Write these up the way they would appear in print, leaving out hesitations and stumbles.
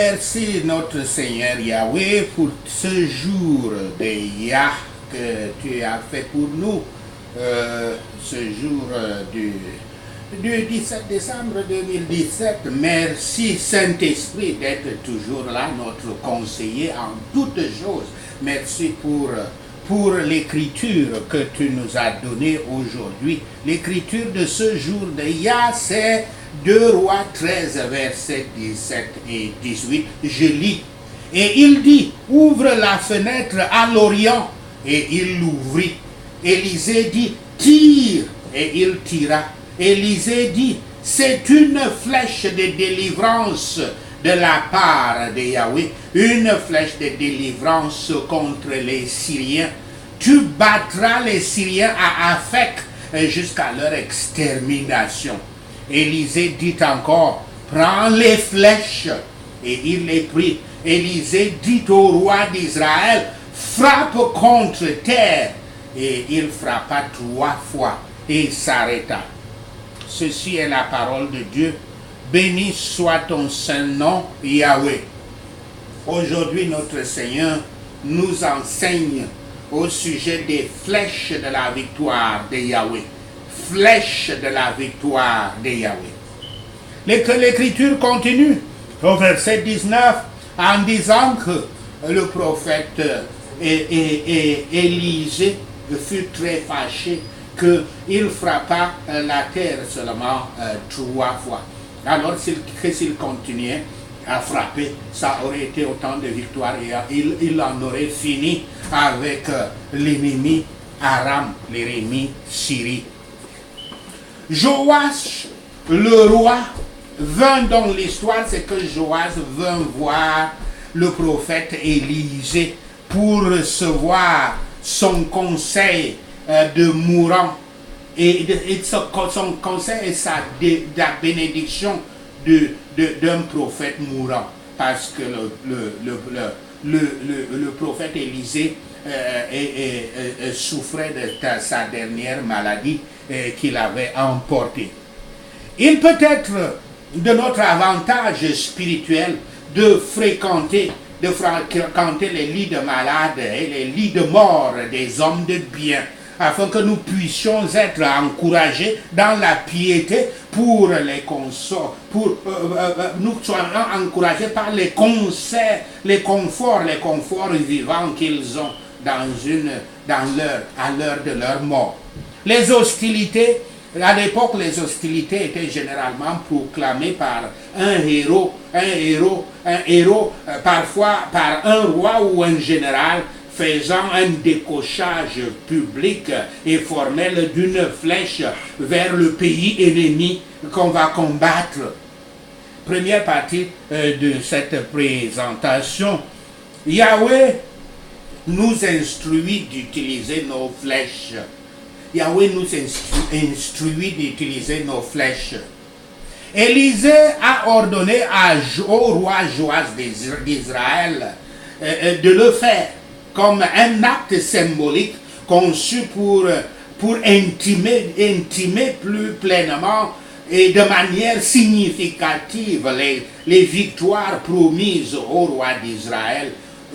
Merci notre Seigneur Yahweh pour ce jour de Yah que tu as fait pour nous, ce jour du 17 décembre 2017. Merci Saint-Esprit d'être toujours là, notre conseiller en toutes choses. Merci pour l'écriture que tu nous as donnée aujourd'hui. L'écriture de ce jour de Yah, c'est 2 Rois 13, versets 17 et 18. Je lis. Et il dit, ouvre la fenêtre à l'Orient. Et il l'ouvrit. Élisée dit, tire. Et il tira. Élisée dit, c'est une flèche de délivrance de la part de Yahweh, une flèche de délivrance contre les Syriens. Tu battras les Syriens à Aphek jusqu'à leur extermination. Élisée dit encore, prends les flèches. Et il les prit. Élisée dit au roi d'Israël, frappe contre terre. Et il frappa 3 fois et s'arrêta. Ceci est la parole de Dieu. Béni soit ton saint nom, Yahweh. Aujourd'hui, notre Seigneur nous enseigne au sujet des flèches de la victoire de Yahweh. Flèches de la victoire de Yahweh. L'Écriture continue au verset 19 en disant que le prophète Élisée fut très fâché qu'il frappa la terre seulement 3 fois. Alors s'il continuait à frapper, ça aurait été autant de victoires et il en aurait fini avec l'ennemi Aram, l'ennemi Syrie. Joas, le roi, vint dans l'histoire, c'est que Joas vint voir le prophète Élisée pour recevoir son conseil de mourant et son conseil et la bénédiction d'un prophète mourant, parce que le prophète Élisée souffrait de sa dernière maladie qu'il avait emportée. Il peut être de notre avantage spirituel de fréquenter les lits de malades et les lits de mort des hommes de bien, afin que nous puissions être encouragés dans la piété pour les consorts, nous soyons encouragés par les conseils, les conforts vivants qu'ils ont à l'heure de leur mort. Les hostilités, à l'époque, les hostilités étaient généralement proclamées par un héros, parfois par un roi ou un général, faisant un décochage public et formel d'une flèche vers le pays ennemi qu'on va combattre. Première partie de cette présentation. Yahweh nous instruit d'utiliser nos flèches. Yahweh nous instruit d'utiliser nos flèches. Élisée a ordonné au roi Joas d'Israël de le faire comme un acte symbolique conçu pour intimer plus pleinement et de manière significative les victoires promises au roi d'Israël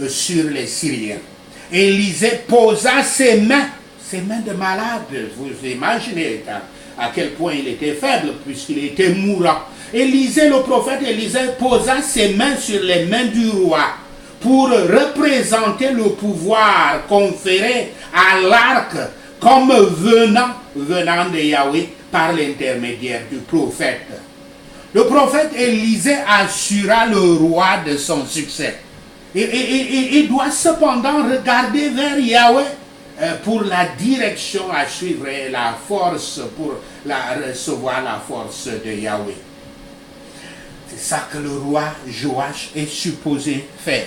sur les Syriens. Élisée posa ses mains de malade. Vous imaginez à quel point il était faible puisqu'il était mourant. Le prophète Élisée posa ses mains sur les mains du roi pour représenter le pouvoir conféré à l'arc comme venant de Yahweh par l'intermédiaire du prophète. Le prophète Élisée assura le roi de son succès. Il doit cependant regarder vers Yahweh pour la direction à suivre et la force pour recevoir la force de Yahweh. C'est ça que le roi Joach est supposé faire.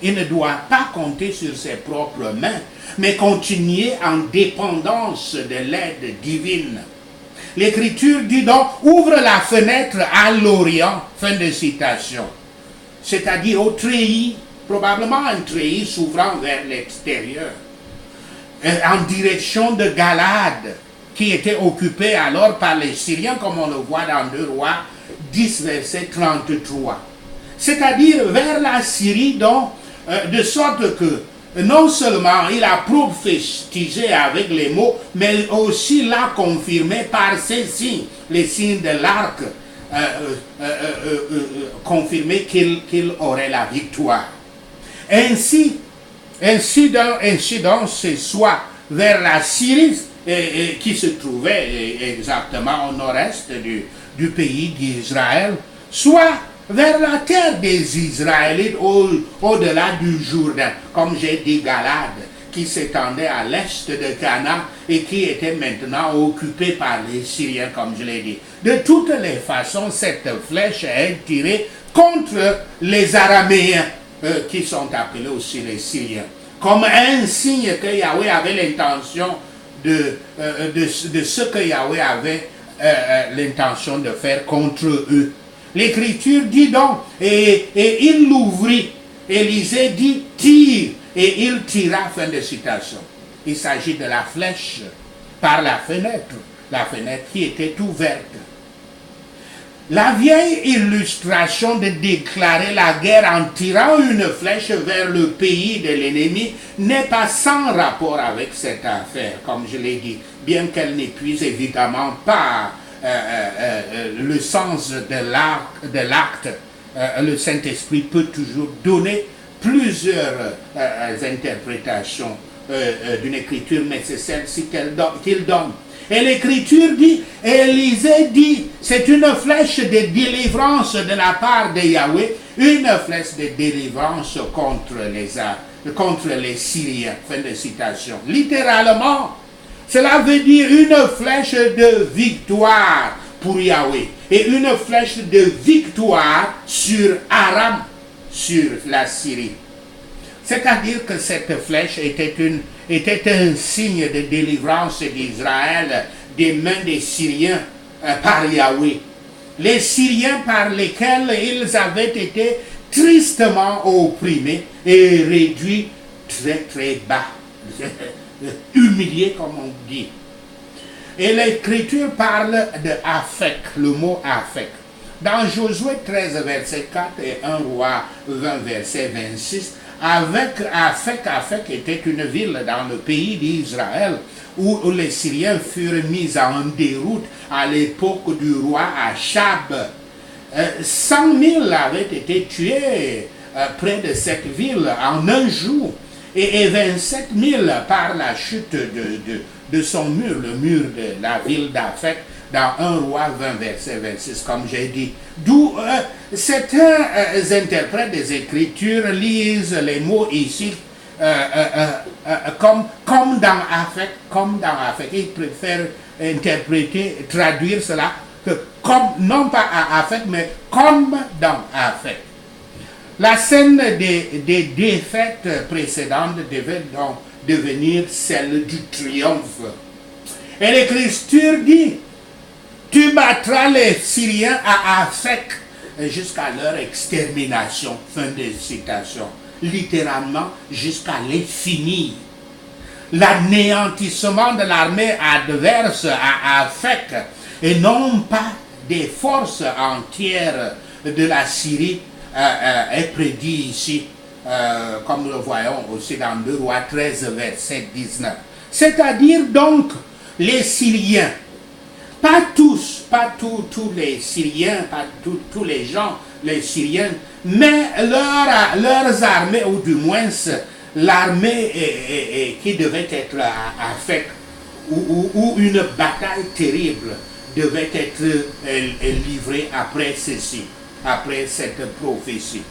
Il ne doit pas compter sur ses propres mains, mais continuer en dépendance de l'aide divine. L'Écriture dit donc, ouvre la fenêtre à l'Orient, fin de citation. C'est-à-dire au treillis, probablement un treillis s'ouvrant vers l'extérieur, en direction de Galade, qui était occupée alors par les Syriens, comme on le voit dans 2 Rois 10, verset 33. c'est-à-dire vers la Syrie, donc, de sorte que non seulement il a prophétisé avec les mots, mais aussi l'a confirmé par ces signes, les signes de l'arc, confirmé qu'il aurait la victoire. Ainsi donc, c'est soit vers la Syrie, qui se trouvait exactement au nord-est du pays d'Israël, soit vers la terre des Israélites au-delà du Jourdain, comme j'ai dit Galade, qui s'étendait à l'est de Canaan et qui était maintenant occupée par les Syriens, comme je l'ai dit. De toutes les façons, cette flèche est tirée contre les Araméens, qui sont appelés aussi les Syriens, comme un signe que Yahweh avait l'intention de ce que Yahweh avait l'intention de faire contre eux. L'Écriture dit donc, et il l'ouvrit. Élisée dit, tire, et il tira, fin de citation. Il s'agit de la flèche par la fenêtre qui était ouverte. La vieille illustration de déclarer la guerre en tirant une flèche vers le pays de l'ennemi n'est pas sans rapport avec cette affaire, comme je l'ai dit, bien qu'elle n'épuise évidemment pas le sens de l'acte. Le Saint-Esprit peut toujours donner plusieurs interprétations d'une écriture, mais c'est celle-ci qu'il donne. Et l'Écriture dit, Élisée dit, c'est une flèche de délivrance de la part de Yahweh, une flèche de délivrance contre les Syriens. Fin de citation. Littéralement, cela veut dire une flèche de victoire pour Yahweh et une flèche de victoire sur Aram, sur la Syrie. C'est-à-dire que cette flèche était un signe de délivrance d'Israël des mains des Syriens par Yahweh. Les Syriens par lesquels ils avaient été tristement opprimés et réduits très très bas, humiliés comme on dit. Et l'Écriture parle de Aphek, le mot Aphek. Dans Josué 13, verset 4 et 1 Roi 20, verset 26, Aphek était une ville dans le pays d'Israël où les Syriens furent mis en déroute à l'époque du roi Achab. 100 000 avaient été tués près de cette ville en un jour et 27 000 par la chute de son mur, le mur de la ville d'Aphek, dans 1 Roi 20, verset 26, comme j'ai dit. D'où certains interprètes des Écritures lisent les mots ici comme dans Aphek. Ils préfèrent traduire cela que comme, non pas à Aphek, mais comme dans Aphek. La scène des défaites précédentes devait donc devenir celle du triomphe. Et l'Écriture dit, tu battras les Syriens à Aphek jusqu'à leur extermination. Fin de citation. Littéralement, jusqu'à les finir. L'anéantissement de l'armée adverse à Aphek et non pas des forces entières de la Syrie est prédit ici, comme nous le voyons aussi dans 2 Rois 13, verset 19. C'est-à-dire donc les Syriens, pas tous les Syriens, pas tous les gens, les Syriens, mais leurs armées, ou du moins l'armée qui devait être à Aphek, où une bataille terrible devait être livrée après ceci, après cette prophétie.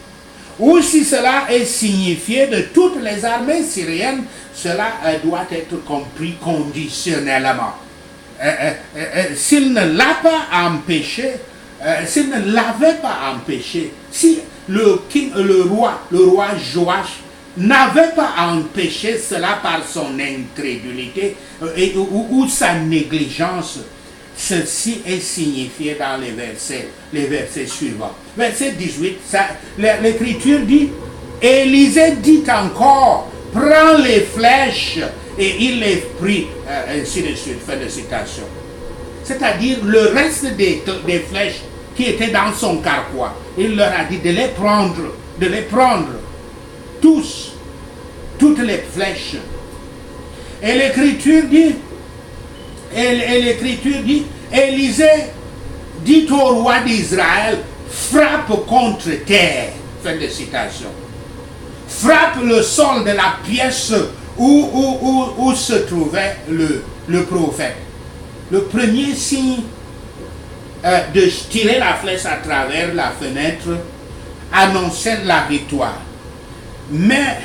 Ou si cela est signifié de toutes les armées syriennes, cela doit être compris conditionnellement. S'il ne l'a pas empêché, s'il ne l'avait pas empêché, si le roi Joach n'avait pas empêché cela par son incrédulité ou sa négligence, ceci est signifié dans les versets suivants. Verset 18, l'Écriture dit, Élisée dit encore, prends les flèches, et il les prit, ainsi de suite, fin de citation. C'est-à-dire le reste des flèches qui étaient dans son carquois. Il leur a dit de les prendre, tous, toutes les flèches. Et l'Écriture dit, Élisée dit au roi d'Israël, frappe contre terre. Fin de citation. Frappe le sol de la pièce où se trouvait le prophète. Le premier signe de tirer la flèche à travers la fenêtre annonçait la victoire. Mais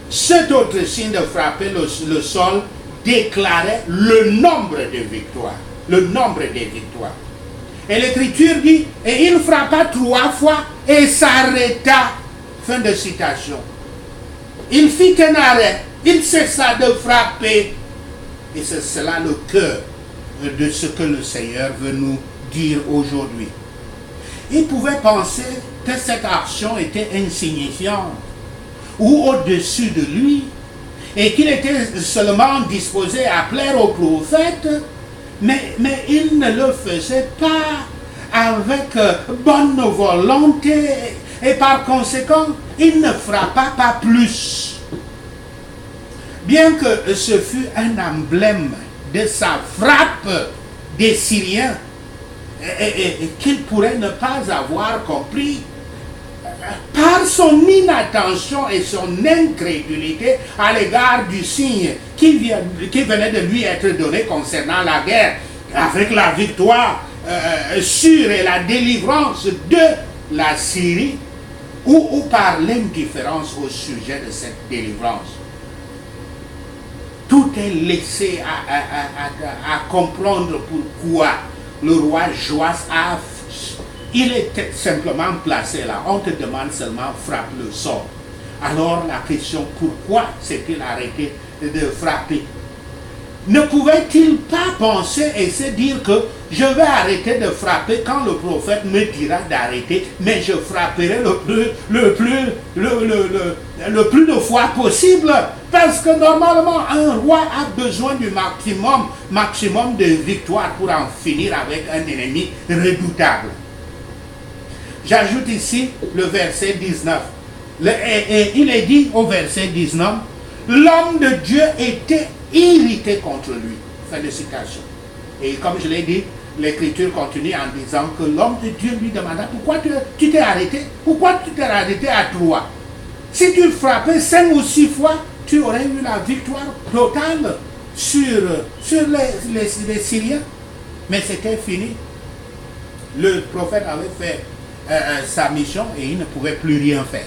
cet autre signe de frapper le sol déclarait le nombre de victoires. Le nombre des victoires. Et l'Écriture dit, et il frappa 3 fois et s'arrêta. Fin de citation. Il fit un arrêt, il cessa de frapper. Et c'est cela le cœur de ce que le Seigneur veut nous dire aujourd'hui. Il pouvait penser que cette action était insignifiante ou au-dessus de lui et qu'il était seulement disposé à plaire au prophète, mais il ne le faisait pas avec bonne volonté et par conséquent, il ne frappa pas plus. Bien que ce fût un emblème de sa frappe des Syriens, et qu'il pourrait ne pas avoir compris, par son inattention et son incrédulité à l'égard du signe qui venait de lui être donné concernant la guerre, avec la victoire sûre et la délivrance de la Syrie, ou par l'indifférence au sujet de cette délivrance. Tout est laissé à comprendre pourquoi le roi Joas il était simplement placé là. On te demande seulement frappe le sol. Alors la question, pourquoi s'est-il arrêté de frapper? Ne pouvait-il pas penser et se dire que je vais arrêter de frapper quand le prophète me dira d'arrêter, mais je frapperai le plus de fois possible, parce que normalement un roi a besoin du maximum de victoire pour en finir avec un ennemi redoutable. J'ajoute ici le verset 19. Et il est dit au verset 19, l'homme de Dieu était irrité contre lui. Fin de citation. Et comme je l'ai dit, l'Écriture continue en disant que l'homme de Dieu lui demanda, pourquoi tu t'es arrêté? Pourquoi tu t'es arrêté à 3? Si tu frappais 5 ou 6 fois, tu aurais eu la victoire totale sur les Syriens. Mais c'était fini. Le prophète avait fait sa mission et il ne pouvait plus rien faire.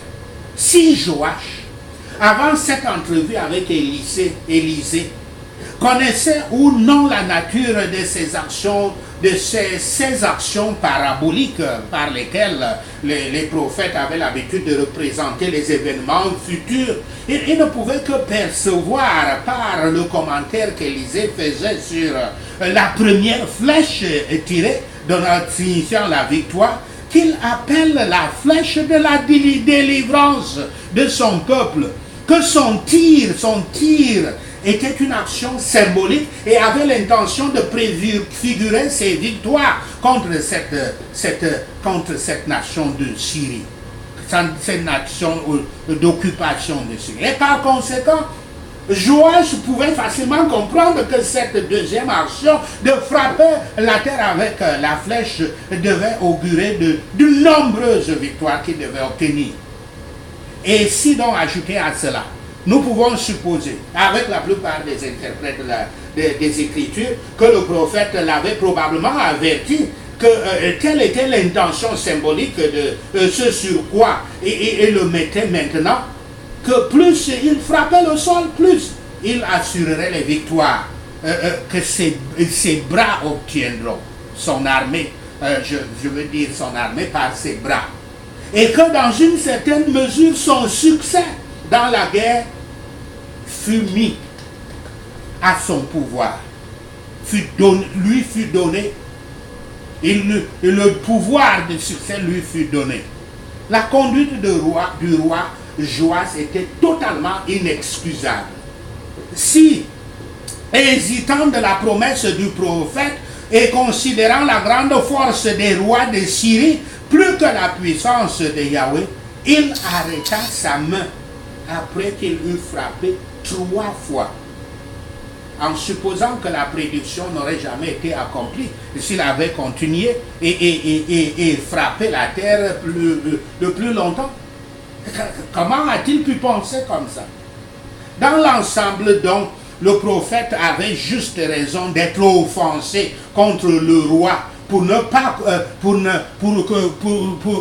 Si Joach, avant cette entrevue avec Élisée, connaissait ou non la nature de ces actions, de ces actions paraboliques par lesquelles les prophètes avaient l'habitude de représenter les événements futurs, il ne pouvait que percevoir par le commentaire qu'Élisée faisait sur la première flèche tirée, signifiant la victoire, qu'il appelle la flèche de la délivrance de son peuple, que son tir était une action symbolique et avait l'intention de préfigurer ses victoires contre cette nation de Syrie, cette nation d'occupation de Syrie. Et par conséquent, Joach pouvait facilement comprendre que cette deuxième action de frapper la terre avec la flèche devait augurer de nombreuses victoires qu'il devait obtenir. Et si donc ajouter à cela, nous pouvons supposer, avec la plupart des interprètes des Écritures, que le prophète l'avait probablement averti que quelle était l'intention symbolique de ce sur quoi il le mettait maintenant, que plus il frappait le sol, plus il assurerait les victoires que ses bras obtiendront. Son armée, je veux dire son armée par ses bras. Et que dans une certaine mesure, son succès dans la guerre fut mis à son pouvoir, lui fut donné, et le pouvoir de succès lui fut donné. La conduite du roi Joas était totalement inexcusable. Si, hésitant de la promesse du prophète, et considérant la grande force des rois de Syrie, plus que la puissance de Yahweh, il arrêta sa main après qu'il eut frappé 3 fois, en supposant que la prédiction n'aurait jamais été accomplie s'il avait continué et frappé la terre de plus longtemps. Comment a-t-il pu penser comme ça? Dans l'ensemble, donc, le prophète avait juste raison d'être offensé contre le roi pour ne pas,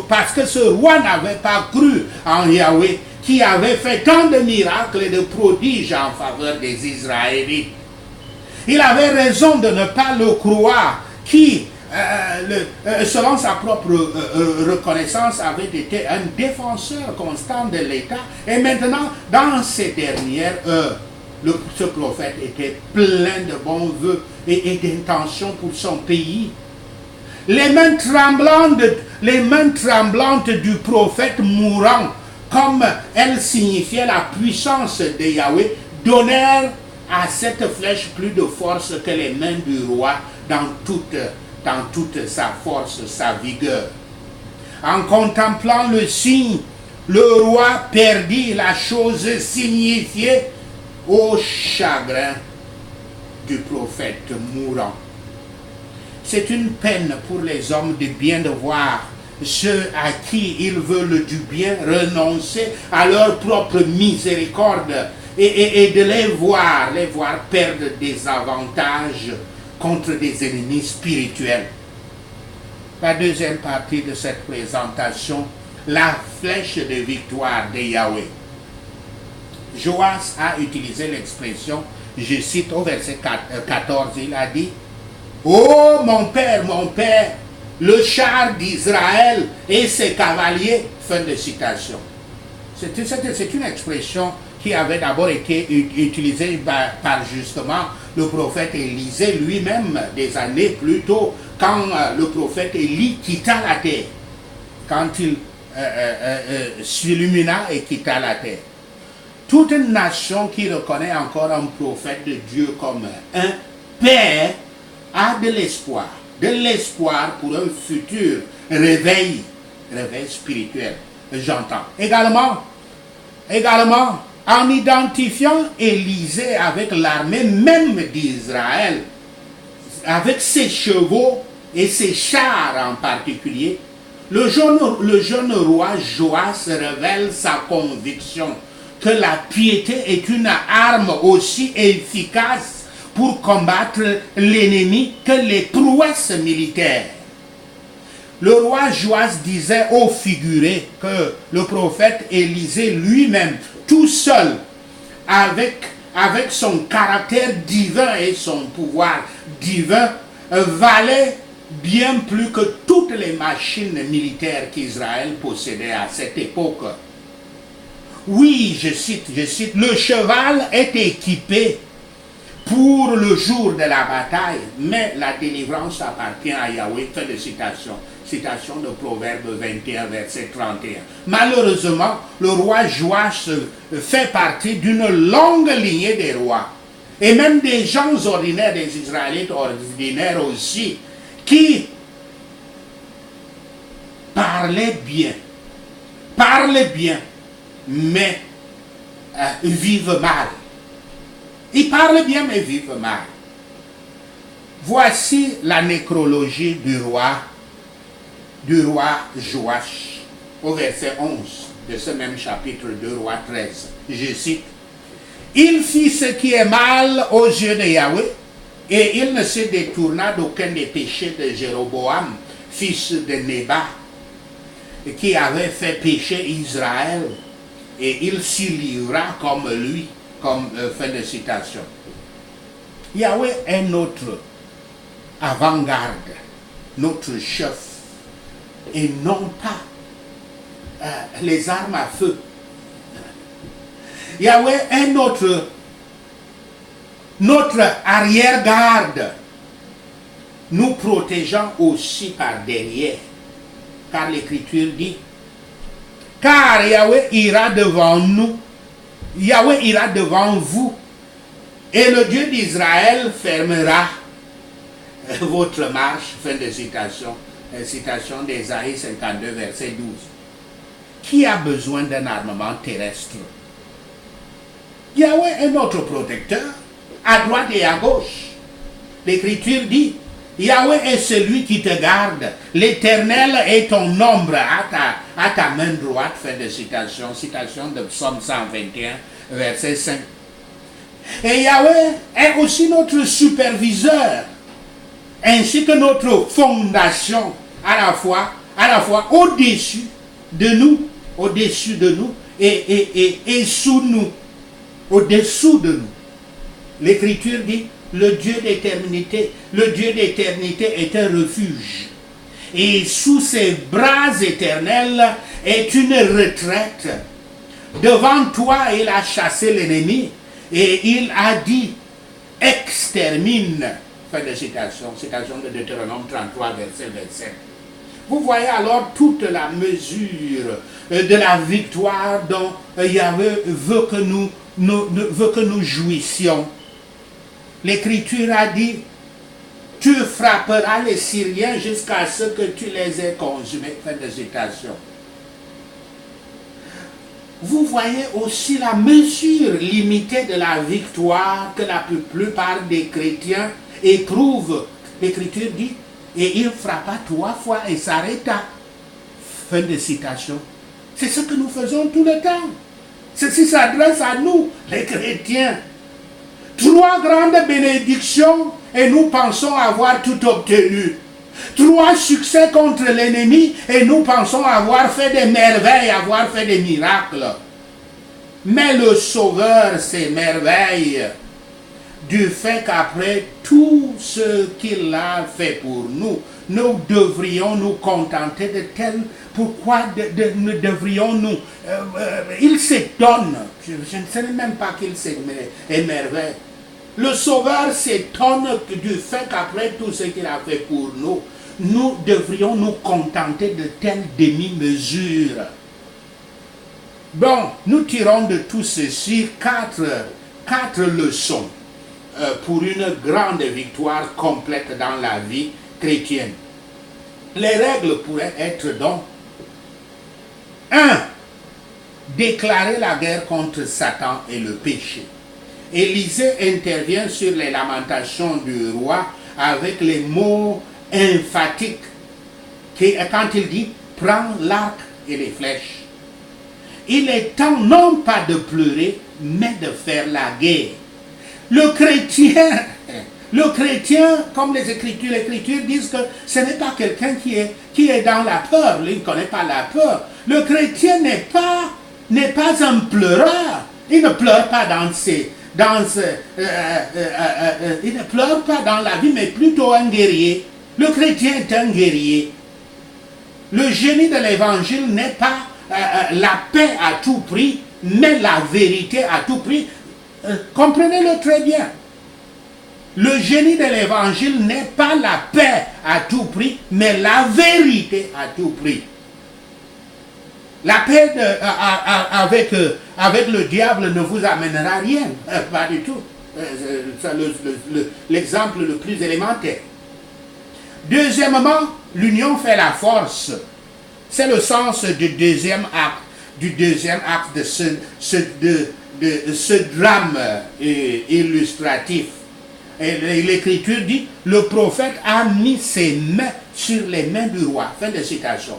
parce que ce roi n'avait pas cru en Yahweh, qui avait fait tant de miracles et de prodiges en faveur des Israélites. Il avait raison de ne pas le croire, qui, selon sa propre reconnaissance, avait été un défenseur constant de l'État. Et maintenant, dans ces dernières heures, ce prophète était plein de bons vœux et d'intentions pour son pays. Les mains tremblantes du prophète mourant, comme elles signifiaient la puissance de Yahweh, donnèrent à cette flèche plus de force que les mains du roi dans toute sa force, sa vigueur. En contemplant le signe, le roi perdit la chose signifiée au chagrin du prophète mourant. C'est une peine pour les hommes de bien de voir ceux à qui ils veulent du bien renoncer à leur propre miséricorde et de les voir perdre des avantages contre des ennemis spirituels. La deuxième partie de cette présentation, la flèche de victoire de Yahweh. Joas a utilisé l'expression, je cite au verset 14, il a dit: « Oh mon père, le char d'Israël et ses cavaliers », fin de citation. C'est une expression qui avait d'abord été utilisée par justement le prophète Élisée lui-même des années plus tôt, quand le prophète Élie quitta la terre, quand il s'illumina et quitta la terre. Toute une nation qui reconnaît encore un prophète de Dieu comme un père a de l'espoir pour un futur réveil spirituel, j'entends. Également, en identifiant Élisée avec l'armée même d'Israël, avec ses chevaux et ses chars en particulier, le jeune roi Joas révèle sa conviction que la piété est une arme aussi efficace pour combattre l'ennemi que les prouesses militaires. Le roi Joas disait au figuré que le prophète Élisée lui-même, tout seul, avec son caractère divin et son pouvoir divin, valait bien plus que toutes les machines militaires qu'Israël possédait à cette époque. Oui, je cite, le cheval est équipé pour le jour de la bataille, mais la délivrance appartient à Yahweh. Fin de citation. Citation de Proverbe 21, verset 31. Malheureusement, le roi Joas fait partie d'une longue lignée des rois, et même des gens ordinaires, des Israélites ordinaires aussi, qui parlaient bien, mais vivent mal. Ils parlent bien, mais vivent mal. Voici la nécrologie du roi Joach, au verset 11 de ce même chapitre de Roi 13. Je cite: « Il fit ce qui est mal aux yeux de Yahweh, et il ne se détourna d'aucun des péchés de Jéroboam, fils de Nébat, qui avait fait pécher Israël, et il s'y livra comme lui. » Comme fin de citation. Yahweh est notre avant-garde, notre chef, et non pas les armes à feu. Yahweh est notre arrière-garde, nous protégeant aussi par derrière, car l'Écriture dit: car Yahweh ira devant nous, Yahweh ira devant vous, et le Dieu d'Israël fermera votre marche, fin de citation, citation d'Ésaïe 52, verset 12. Qui a besoin d'un armement terrestre? Yahweh est notre protecteur, à droite et à gauche. L'Écriture dit, Yahweh est celui qui te garde, l'Éternel est ton ombre à ta main droite, fin de citation, citation de Psaume 121, verset 5. Et Yahweh est aussi notre superviseur, ainsi que notre fondation, à la fois au-dessus de nous et sous nous, au-dessous de nous. L'Écriture dit, le Dieu d'éternité est un refuge. Et sous ses bras éternels est une retraite. Devant toi, il a chassé l'ennemi et il a dit, extermine. Fin de citation, citation de Deutéronome 33, verset 27. Vous voyez alors toute la mesure de la victoire dont Yahweh veut que nous jouissions. L'Écriture a dit, tu frapperas les Syriens jusqu'à ce que tu les aies consumés. Fin de citation. Vous voyez aussi la mesure limitée de la victoire que la plupart des chrétiens éprouvent. L'Écriture dit, et il frappa 3 fois et s'arrêta. Fin de citation. C'est ce que nous faisons tout le temps. Ceci s'adresse à nous, les chrétiens. 3 grandes bénédictions et nous pensons avoir tout obtenu. 3 succès contre l'ennemi et nous pensons avoir fait des merveilles, avoir fait des miracles. Mais le Sauveur s'émerveille du fait qu'après tout ce qu'il a fait pour nous, nous devrions nous contenter de tel. Pourquoi ne devrions-nous il s'étonne. Je ne sais même pas qu'il s'émerveille. Le Sauveur s'étonne du fait qu'après tout ce qu'il a fait pour nous, nous devrions nous contenter de telles demi-mesures. Bon, nous tirons de tout ceci 4 leçons pour une grande victoire complète dans la vie chrétienne. Les règles pourraient être donc 1. Déclarer la guerre contre Satan et le péché. Élisée intervient sur les lamentations du roi avec les mots emphatiques quand il dit « prends l'arc et les flèches ». Il est temps non pas de pleurer, mais de faire la guerre. Le chrétien, comme les Écritures disent que ce n'est pas quelqu'un qui est dans la peur, il ne connaît pas la peur. Le chrétien n'est pas un pleureur, il ne pleure pas il ne pleure pas dans la vie, mais plutôt un guerrier. Le chrétien est un guerrier. Le génie de l'évangile n'est pas la paix à tout prix, mais la vérité à tout prix. Comprenez-le très bien. Le génie de l'évangile n'est pas la paix à tout prix, mais la vérité à tout prix. La paix avec le diable ne vous amènera rien, pas du tout. C'est l'exemple le plus élémentaire. Deuxièmement, l'union fait la force. C'est le sens du deuxième acte de ce drame illustratif. Et l'Écriture dit, le prophète a mis ses mains sur les mains du roi. Fin de citation.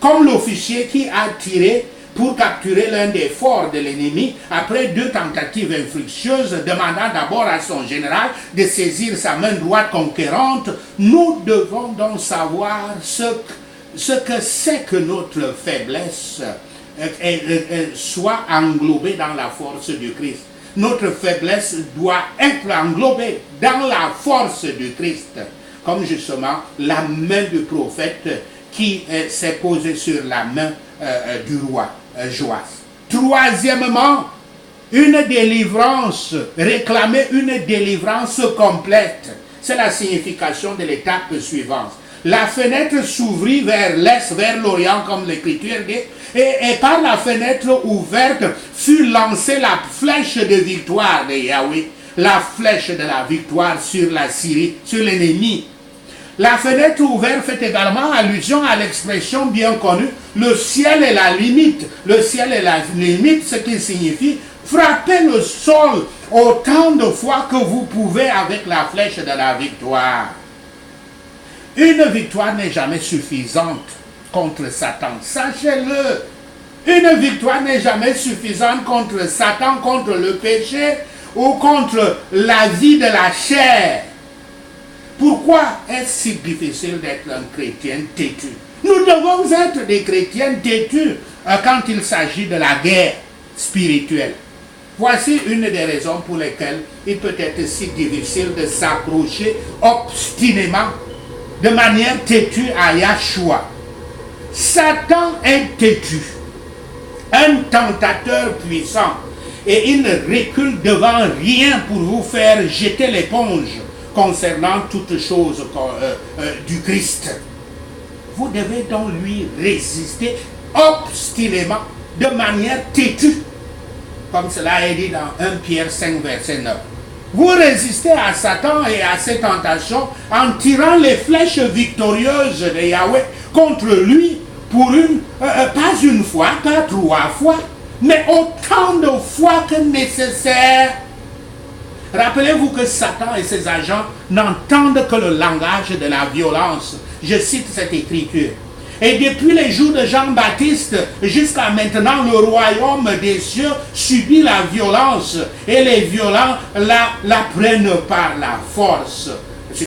Comme l'officier qui a tiré pour capturer l'un des forts de l'ennemi, après 2 tentatives infructueuses, demandant d'abord à son général de saisir sa main droite conquérante, nous devons donc savoir ce que c'est que notre faiblesse soit englobée dans la force du Christ. Notre faiblesse doit être englobée dans la force du Christ, comme justement la main du prophète qui s'est posée sur la main du roi Joas. Troisièmement, une délivrance, réclamer une délivrance complète. C'est la signification de l'étape suivante. La fenêtre s'ouvrit vers l'est, vers l'orient, comme l'Écriture dit, et par la fenêtre ouverte fut lancée la flèche de victoire de Yahweh, la flèche de la victoire sur la Syrie, sur l'ennemi. La fenêtre ouverte fait également allusion à l'expression bien connue, le ciel est la limite. Le ciel est la limite, ce qui signifie frapper le sol autant de fois que vous pouvez avec la flèche de la victoire. Une victoire n'est jamais suffisante contre Satan. Sachez-le. Une victoire n'est jamais suffisante contre Satan, contre le péché ou contre la vie de la chair. Pourquoi est-ce si difficile d'être un chrétien têtu? Nous devons être des chrétiens têtus quand il s'agit de la guerre spirituelle. Voici une des raisons pour lesquelles il peut être si difficile de s'accrocher obstinément, de manière têtue à Yahshua. Satan est têtu, un tentateur puissant, et il ne recule devant rien pour vous faire jeter l'éponge concernant toutes choses du Christ. Vous devez donc lui résister obstinément, de manière têtue, comme cela est dit dans 1 Pierre 5, verset 9. Vous résistez à Satan et à ses tentations en tirant les flèches victorieuses de Yahweh contre lui pour pas une fois, pas 3 fois, mais autant de fois que nécessaire. Rappelez-vous que Satan et ses agents n'entendent que le langage de la violence. Je cite cette écriture. Et depuis les jours de Jean-Baptiste jusqu'à maintenant, le royaume des cieux subit la violence et les violents la prennent par la force.